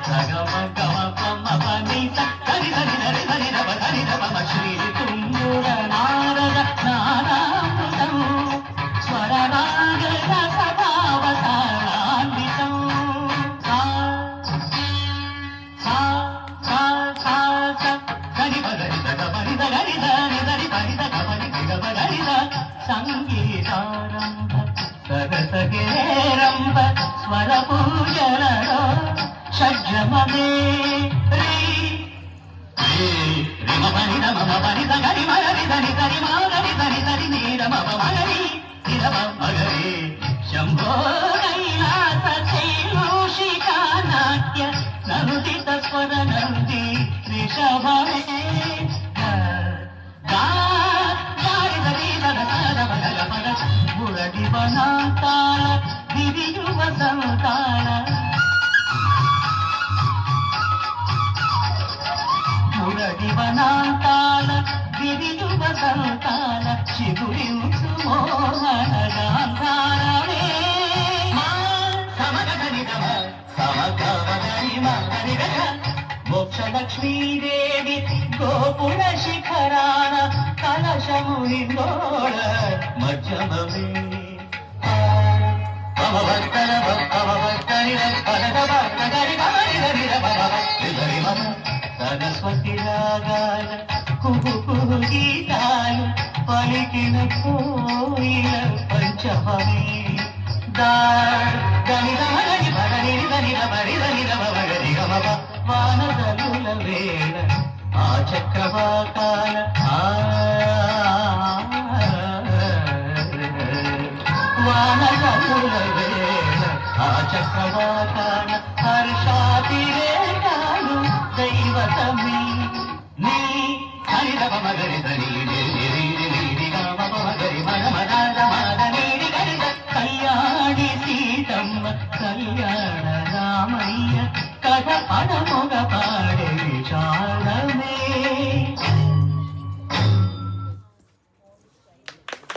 సగమ గమ పమ పని సరి సరి సరి సరి రవ సరి రవ శ్రీ తుంగుర నారద నారాయణం స్వరరాగ రసభావతారాన్వితం సంగీతారంభ సరసగేరంభ స్వర పూజలలో షడ్జమే రిమని రమ పని సగరి మగరి ధని సరి మాగరి ధని సరి నీరమ మగరి నిరమ మగరి శంభో కైలాస శైలూషికా నాట్య ననుదిత స్వర నంది రిషభమే మురడివనాతాళ దివియువ సంతాళ మురడివనాతాళ దివియువ సంతాళ శివుడించు మోహన గాంధారమే సమగనిగమ సమగమగనిమగనిగ మోక్షలక్ష్మీదేవి గోపుర శిఖరాన కలశమునిందోళ మధ్యమమే భవభక్తన భవభక్తని సరస్వతి రాగాల కుహు కుహు గీతాలు పలికిన కోయిల పంచమమే గణితమగని భగని గణిత బడి వానదలుల వేళ ఆ చక్రవాకాల వానదలుల వేళ ఆ చక్రవాకాల హర్షాతిరేకాలు దైవతమి నీ హరిదవ మగరి ధని మగరి మగమదాద మదనీడి గరిద కళ్యాణి సీతమ్మ కళ్యాణ రామయ్య కథ పదముగ పాడే చాలమే